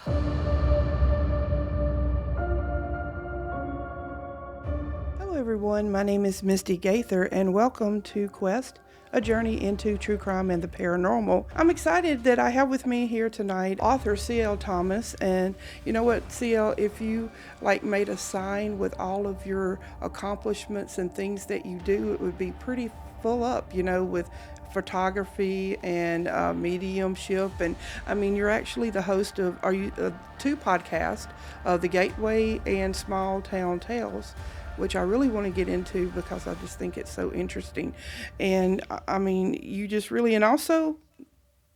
Hello, everyone. My name is Misty Gaither, and welcome to Quest, a journey into true crime and the paranormal. I'm excited that I have with me here tonight author C.L. Thomas. And you know what, C.L., if you made a sign with all of your accomplishments and things that you do, it would be pretty full up, with photography and mediumship. And I mean, you're actually the host of two podcasts, The Gateway and Small Town Tales, which I really want to get into because I just think it's so interesting. And I mean, you just really, and also,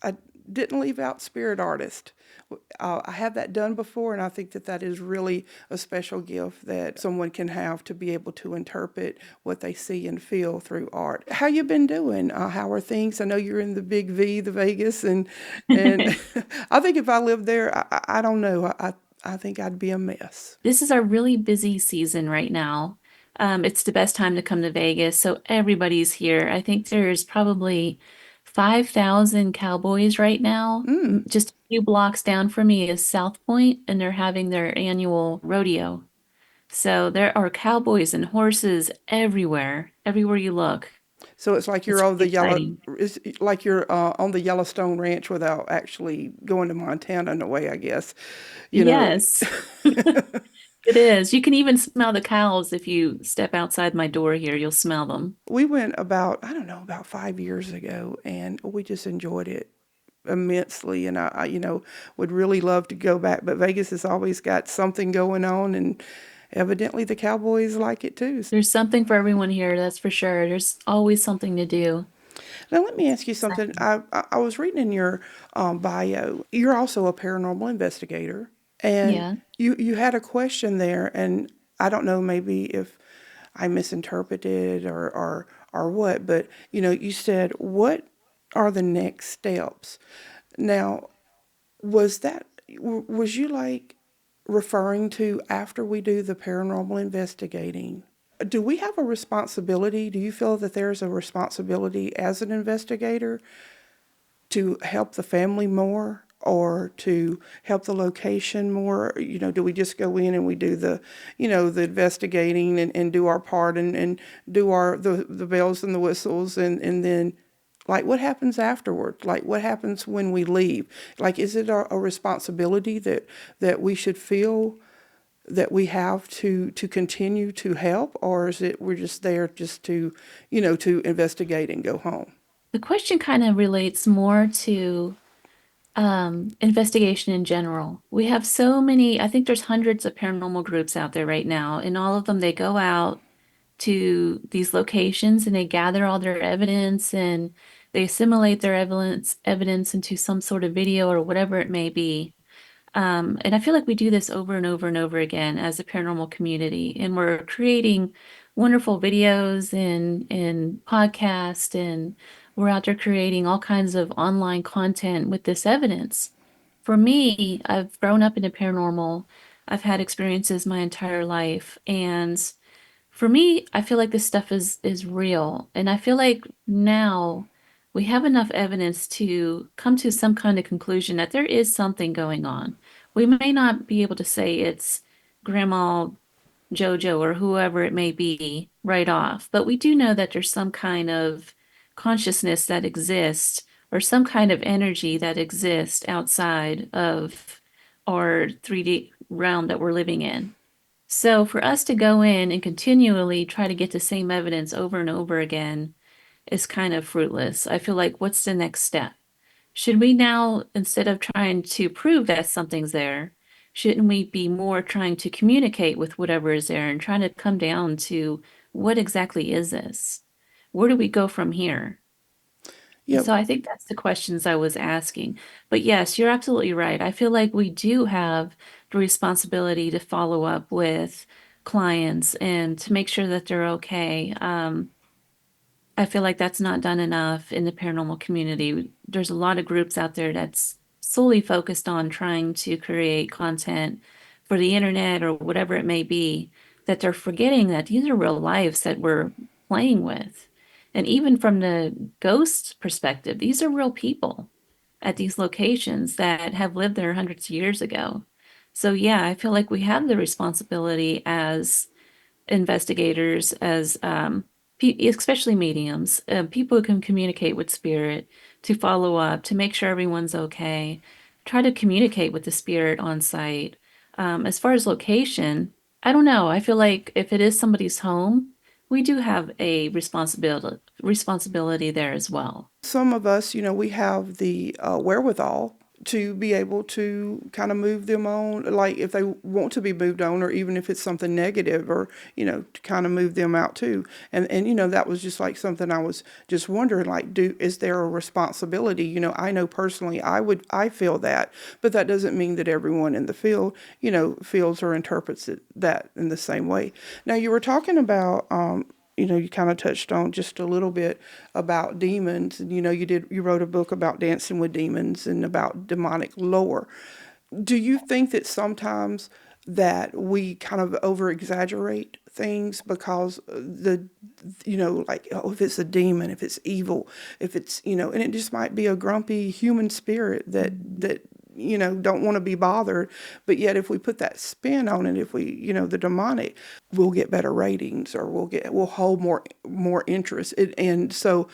I didn't leave out spirit artist. I have that done before, and I think that that is really a special gift that someone can have to be able to interpret what they see and feel through art. How you been doing? How are things? I know you're in the big V, the Vegas, and I think if I lived there, I don't know. I think I'd be a mess. This is our really busy season right now. It's the best time to come to Vegas, so everybody's here. I think there's probably 5,000 cowboys right now. Mm. Just a few blocks down from me is South Point, and they're having their annual rodeo. So there are cowboys and horses everywhere you look. So it's like It's you're on really the yellow, exciting. it's like you're on the Yellowstone Ranch without actually going to Montana in a way, I guess. You know, Yes, it is. You can even smell the cows if you step outside my door here. You'll smell them. we went about, I don't know, about 5 years ago, and we just enjoyed it immensely. And I would really love to go back, but Vegas has always got something going on, and evidently the Cowboys like it too. There's something for everyone here, that's for sure. There's always something to do. Now, let me ask you something. Exactly. I was reading in your bio, you're also a paranormal investigator, and Yeah. you had a question there, and I don't know, maybe if I misinterpreted or what, but you said, what are the next steps? Now, was you referring to after we do the paranormal investigating? Do we have a responsibility? Do you feel that there's a responsibility as an investigator to help the family more or to help the location more? Do we just go in and we do the investigating and do our part and do the bells and the whistles and then what happens afterward? What happens when we leave? Is it a responsibility that we should feel that we have to continue to help, or is it we're just there just to investigate and go home? The question kind of relates more to investigation in general. We have so many, I think there's hundreds of paranormal groups out there right now, and all of them, they go out to these locations and they gather all their evidence and they assimilate their evidence into some sort of video or whatever it may be. And I feel like we do this over and over and over again as a paranormal community, and we're creating wonderful videos and podcasts, and we're out there creating all kinds of online content with this evidence. For me, I've grown up in the paranormal. I've had experiences my entire life, and for me, I feel like this stuff is real, and I feel like now we have enough evidence to come to some kind of conclusion that there is something going on. We may not be able to say it's Grandma Jojo or whoever it may be right off, but we do know that there's some kind of consciousness that exists or some kind of energy that exists outside of our 3D realm that we're living in. So for us to go in and continually try to get the same evidence over and over again is kind of fruitless. I feel like, what's the next step? Should we now, instead of trying to prove that something's there, shouldn't we be more trying to communicate with whatever is there and trying to come down to what exactly is this? Where do we go from here? And Yep. so I think that's the questions I was asking. But yes, you're absolutely right. I feel like we do have the responsibility to follow up with clients and to make sure that they're okay. I feel like that's not done enough in the paranormal community. There's a lot of groups out there that's solely focused on trying to create content for the internet or whatever it may be, that they're forgetting that these are real lives that we're playing with. And even from the ghost perspective, these are real people. at these locations that have lived there hundreds of years ago. So yeah, I feel like we have the responsibility as investigators, as especially mediums, people who can communicate with spirit, to follow up, to make sure everyone's okay, try to communicate with the spirit on site. As far as location, I don't know. I feel like if it is somebody's home, we do have a responsibility there as well. Some of us, we have the wherewithal to be able to kind of move them on, like if they want to be moved on, or even if it's something negative, or to kind of move them out too. And that was just like something I was just wondering, like, is there a responsibility? I know personally I feel that, but that doesn't mean that everyone in the field feels or interprets that in the same way. Now, you were talking about you kind of touched on just a little bit about demons. And, you wrote a book about dancing with demons and about demonic lore. Do you think that sometimes that we kind of over exaggerate things because like, oh, if it's a demon, if it's evil, if it's, and it just might be a grumpy human spirit that don't want to be bothered. But yet if we put that spin on it, if we, the demonic, we'll get better ratings, or we'll hold more interest. And so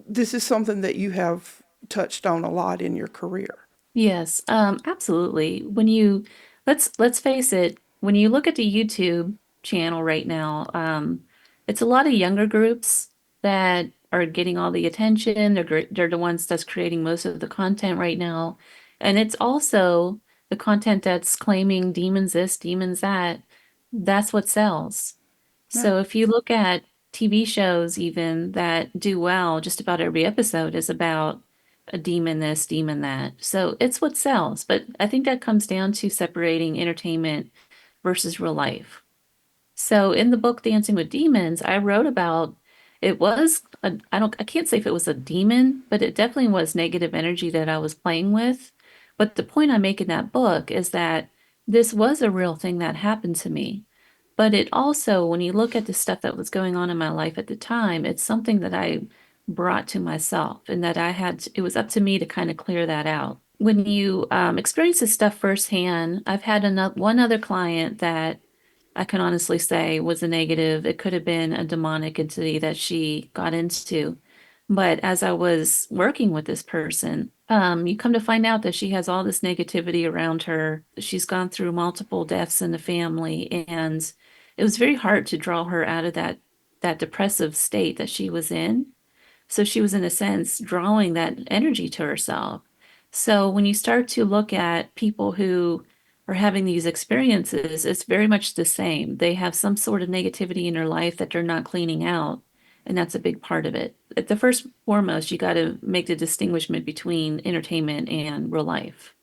this is something that you have touched on a lot in your career. Yes, absolutely. Let's face it, when you look at the YouTube channel right now, it's a lot of younger groups that are getting all the attention. They're the ones that's creating most of the content right now. And it's also the content that's claiming demons this, demons that. That's what sells. Yeah. So if you look at TV shows even that do well, just about every episode is about a demon this, demon that. So it's what sells. But I think that comes down to separating entertainment versus real life. So in the book Dancing with Demons, I wrote about I can't say if it was a demon, but it definitely was negative energy that I was playing with. But the point I make in that book is that this was a real thing that happened to me. But it also, when you look at the stuff that was going on in my life at the time, it's something that I brought to myself, and that it was up to me to kind of clear that out. When you experience this stuff firsthand, I've had one other client that I can honestly say was a negative. It could have been a demonic entity that she got into. But as I was working with this person, you come to find out that she has all this negativity around her. She's gone through multiple deaths in the family, and it was very hard to draw her out of that depressive state that she was in. So she was, in a sense, drawing that energy to herself. So when you start to look at people who are having these experiences, it's very much the same. They have some sort of negativity in their life that they're not cleaning out. And that's a big part of it. At the first foremost, you got to make the distinguishment between entertainment and real life.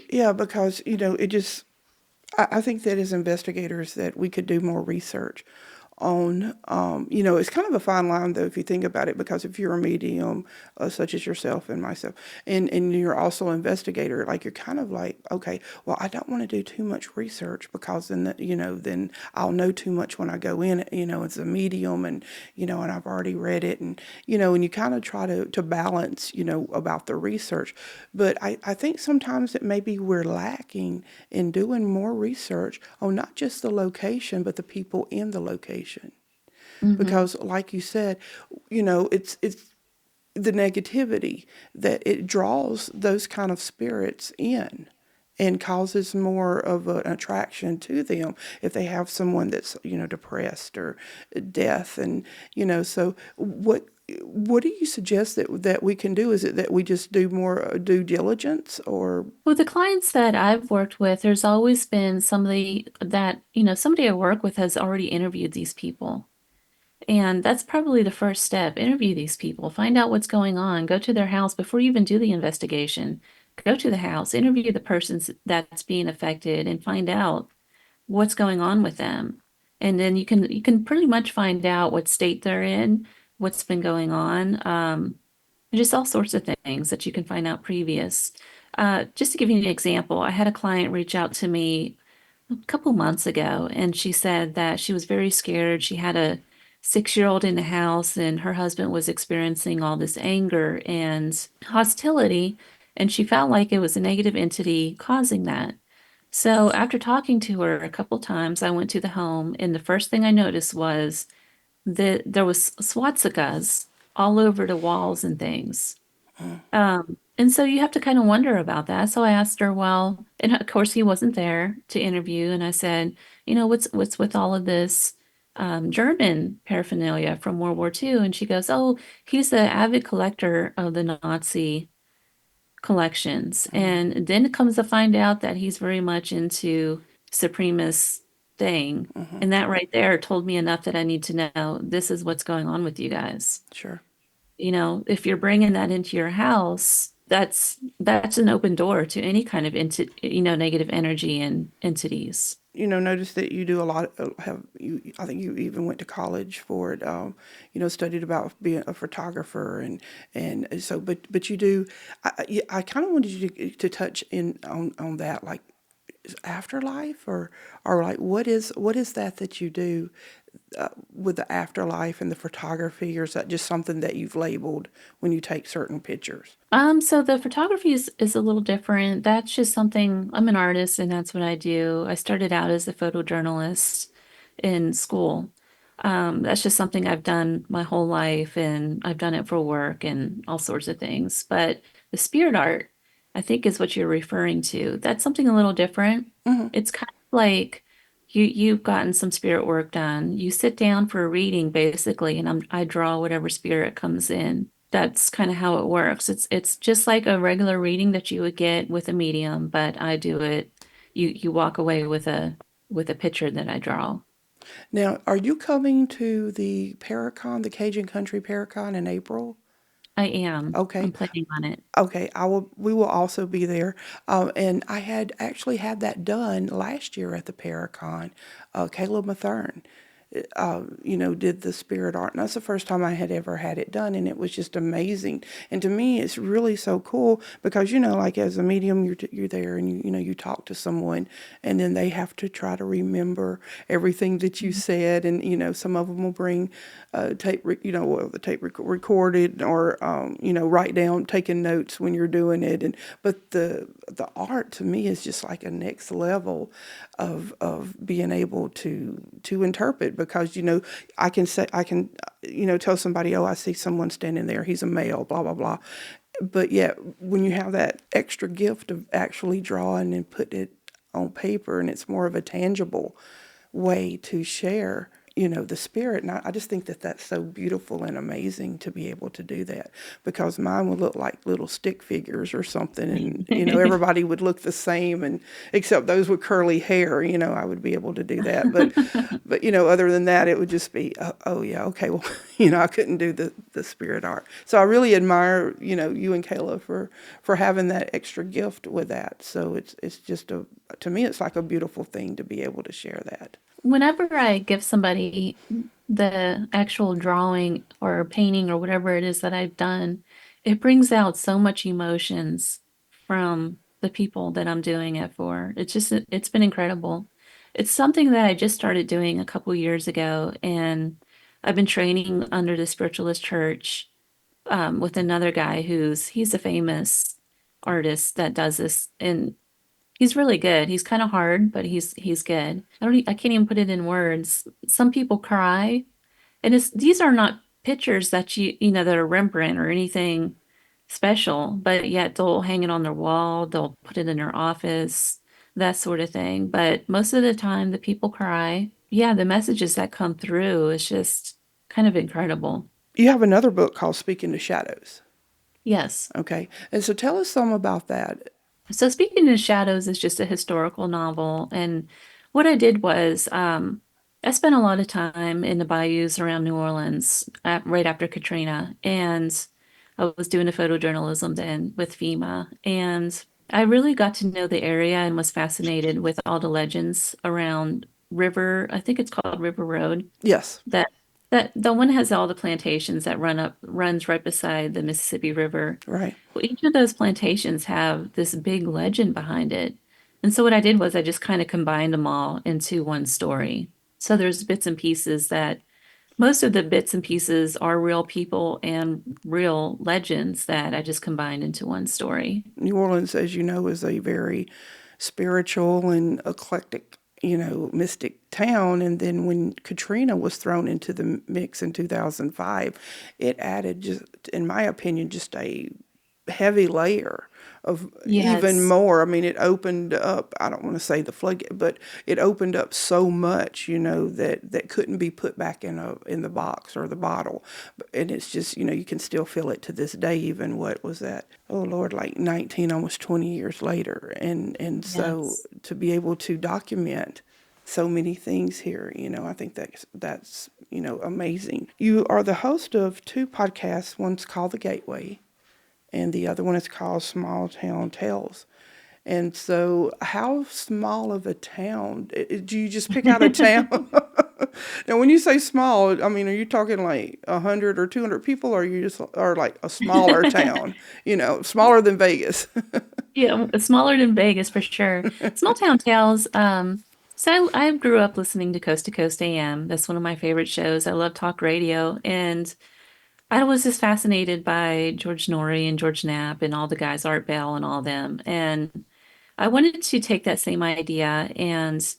Yeah, because it just I think that as investigators that we could do more research on, it's kind of a fine line though if you think about it, because if you're a medium such as yourself and myself, and you're also an investigator, like you're kind of like, okay, well, I don't want to do too much research because then I'll know too much when I go in, as a medium, and I've already read it, and you kind of try to balance, about the research. But I think sometimes that maybe we're lacking in doing more research on not just the location, but the people in the location. Hmm. Because like you said, it's the negativity that it draws those kind of spirits in and causes more of an attraction to them if they have someone that's depressed or death. And so what do you suggest that we can do? Is it that we just do more due diligence, or With the clients that I've worked with, there's always been somebody I work with has already interviewed these people. And that's probably the first step. Interview these people, find out what's going on, go to their house before you even do the investigation. Go to the house, interview the person that's being affected, and find out what's going on with them. And then you can pretty much find out what state they're in, what's been going on, and just all sorts of things that you can find out previous. Just to give you an example, I had a client reach out to me a couple months ago, and she said that she was very scared. She had a 6-year-old in the house, and her husband was experiencing all this anger and hostility. and she felt like it was a negative entity causing that. So after talking to her a couple times, I went to the home, and the first thing I noticed was that there was swastikas all over the walls and things. And so you have to kind of wonder about that. So I asked her, well, and of course he wasn't there to interview, and I said, what's with all of this German paraphernalia from World War II? And she goes, oh, he's the avid collector of the Nazi collections. And then it comes to find out that he's very much into supremacist thing. Mm-hmm. And that right there told me enough that I need to know this is what's going on with you guys. Sure. If you're bringing that into your house, that's an open door to any kind of negative energy and entities. Notice that you do a lot have you I think you even went to college for it. Studied about being a photographer, and so but you do. I kind of wanted you to touch in on that, like afterlife, or like what is that you do with the afterlife and the photography, or is that just something that you've labeled when you take certain pictures? So the photography is a little different. That's just something, I'm an artist and that's what I do. I started out as a photojournalist in school. That's just something I've done my whole life, and I've done it for work and all sorts of things. But the spirit art, I think, is what you're referring to. That's something a little different. Hmm. It's kind of like you've gotten some spirit work done. You sit down for a reading basically, and I draw whatever spirit comes in. That's kind of how it works. It's just like a regular reading that you would get with a medium, but I do it. You walk away with a picture that I draw. Now, are you coming to the Paracon, the Cajun Country Paracon in April? I am. Okay. I'm planning on it. Okay, I will. We will also be there, and I had actually had that done last year at the Paracon. Caleb Mathern, did the spirit art, and that's the first time I had ever had it done, and it was just amazing. And to me, it's really so cool because like as a medium, you're there, and you talk to someone, and then they have to try to remember everything that you said, and some of them will bring the tape recorded, or write down, taking notes when you're doing it, but the art to me is just like a next level of being able to interpret, because I can tell somebody, oh, I see someone standing there, he's a male, blah blah blah, but yet when you have that extra gift of actually drawing and putting it on paper, and it's more of a tangible way to share the spirit. And I just think that that's so beautiful and amazing to be able to do that, because mine would look like little stick figures or something, and everybody would look the same, and except those with curly hair, I would be able to do that, but other than that, it would just be oh yeah, okay, well, I couldn't do the spirit art. So I really admire you and Kayla for having that extra gift with that. So it's just to me, it's like a beautiful thing to be able to share that. Whenever I give somebody the actual drawing or painting or whatever it is that I've done, it brings out so much emotions from the people that I'm doing it for. It's been incredible. It's something that I just started doing a couple years ago, and I've been training under the spiritualist church with another guy he's a famous artist that does this, and he's really good. He's kind of hard, but he's good. I can't even put it in words. Some people cry, and these are not pictures that that are Rembrandt or anything special, but yet they'll hang it on their wall, they'll put it in their office, that sort of thing. But most of the time the people cry. Yeah, the messages that come through is just kind of incredible. You have another book called Speaking to Shadows. Yes. Okay. And so tell us some about that. So Speaking of Shadows is just a historical novel. And what I did was I spent a lot of time in the bayous around New Orleans right after Katrina. And I was doing a photojournalism then with FEMA. And I really got to know the area and was fascinated with all the legends around River. I think it's called River Road. Yes. That that the one has all the plantations that runs right beside the Mississippi River. Right. Well, each of those plantations have this big legend behind it. And so what I did was I just kind of combined them all into one story. So there's bits and pieces that most of the bits and pieces are real people and real legends that I just combined into one story. New Orleans, as you know, is a very spiritual and eclectic, mystic town. And then when Katrina was thrown into the mix in 2005, it added, just, in my opinion, just a heavy layer of even Yes. more. I mean, it opened up, I don't want to say the floodgate, but it opened up so much, that couldn't be put back in the box or the bottle. And it's just, you can still feel it to this day, even what was that? Oh Lord, like 19, almost 20 years later. And so Yes. to be able to document so many things here, I think that's amazing. You are the host of two podcasts. One's called The Gateway, and the other one is called Small Town Tales. And so, how small of a town? Do you just pick out a town? Now, when you say small, I mean, are you talking like 100 or 200 people, or are you just, or like a smaller town? Smaller than Vegas. Yeah, it's smaller than Vegas for sure. Small Town Tales. So I grew up listening to Coast AM. That's one of my favorite shows. I love talk radio, and I was just fascinated by George Norrie and George Knapp and all the guys, Art Bell and all them. And I wanted to take that same idea, and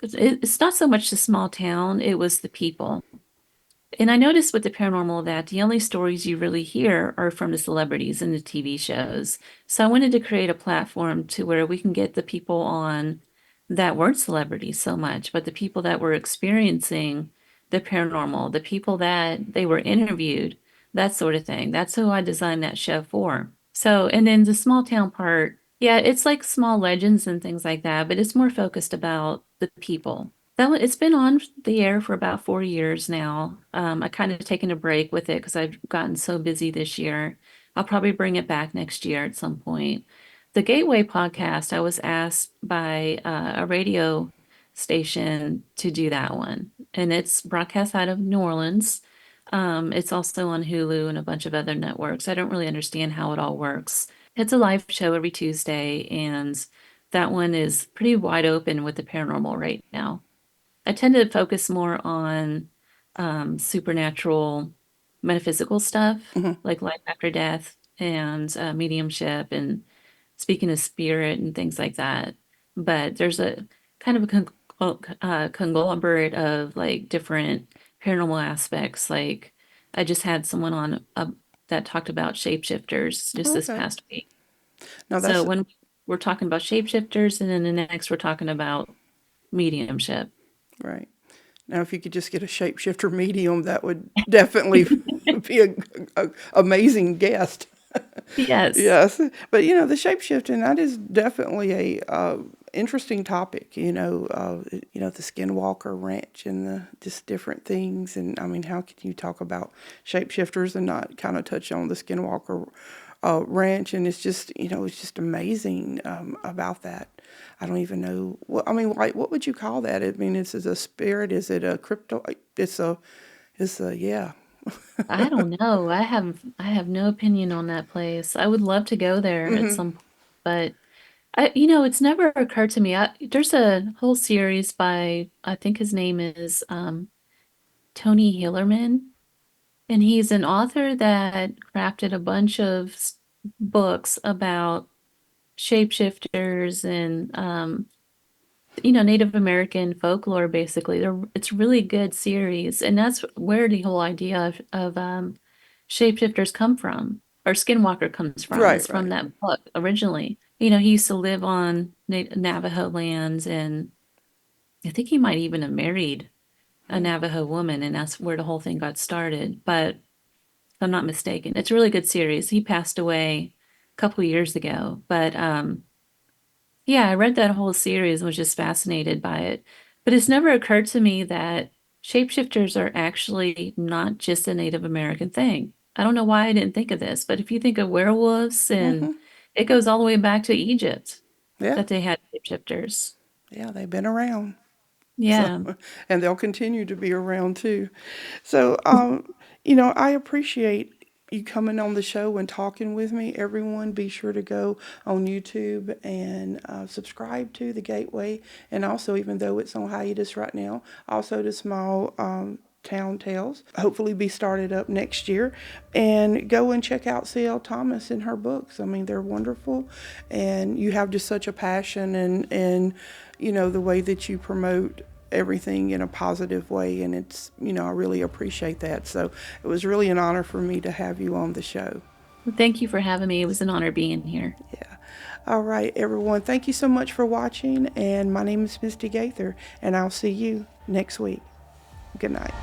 it's not so much the small town, it was the people. And I noticed with the paranormal that the only stories you really hear are from the celebrities and the TV shows. So I wanted to create a platform to where we can get the people on that weren't celebrities so much, but the people that were experiencing the paranormal, the people that they were interviewed, that sort of thing. That's who I designed that show for. So, and then the small town part, yeah, it's like small legends and things like that, but it's more focused about the people. It's been on the air for about 4 years now. I kind of taken a break with it because I've gotten so busy this year. I'll probably bring it back next year at some point. The Gateway podcast, I was asked by a radio station to do that one, and it's broadcast out of New Orleans. It's also on Hulu and a bunch of other networks. I don't really understand how it all works. It's a live show every Tuesday, and that one is pretty wide open with the paranormal right now. I tend to focus more on supernatural, metaphysical stuff, Hmm. like life after death and mediumship and speaking of spirit and things like that. But there's a kind of a conglomerate of like different paranormal aspects. Like I just had someone on that talked about shapeshifters just this Okay. past week. Now So that's when we're talking about shapeshifters, and then the next we're talking about mediumship. right. Now, if you could just get a shapeshifter medium, that would definitely be a amazing guest. Yes. Yes, but the shapeshifting, that is definitely a interesting topic. The Skinwalker Ranch and the just different things. And I mean, how can you talk about shapeshifters and not kind of touch on the Skinwalker Ranch? And it's just amazing about that. I don't even know what I mean. Like, what would you call that? I mean, is it a spirit? Is it a crypto? It's a yeah. I don't know. I have no opinion on that place. I would love to go there at Hmm. some point, but it's never occurred to me. There's a whole series by I think his name is Tony Hillerman, and he's an author that crafted a bunch of books about shapeshifters and Native American folklore, basically. It's a really good series. And that's where the whole idea of shapeshifters come from, or Skinwalker comes from, Right, is from right. that book originally. He used to live on Navajo lands, and I think he might even have married a Navajo woman, and that's where the whole thing got started. But if I'm not mistaken, it's a really good series. He passed away a couple years ago, but yeah, I read that whole series and was just fascinated by it. But it's never occurred to me that shapeshifters are actually not just a Native American thing. I don't know why I didn't think of this, but if you think of werewolves, and Hmm. it goes all the way back to Egypt Yeah, that they had shapeshifters. yeah, they've been around. So, Yeah. and they'll continue to be around too. So, I appreciate you coming on the show and talking with me. Everyone, be sure to go on YouTube and subscribe to The Gateway. And also, even though it's on hiatus right now, also to Small Town Tales, hopefully be started up next year. And go and check out C.L. Thomas and her books. I mean, they're wonderful, and you have just such a passion and the way that you promote everything in a positive way, and it's, I really appreciate that. So it was really an honor for me to have you on the show. Well, thank you for having me. It was an honor being here. Yeah. All right, everyone. Thank you so much for watching. And my name is Misty Gaither, and I'll see you next week. Good night.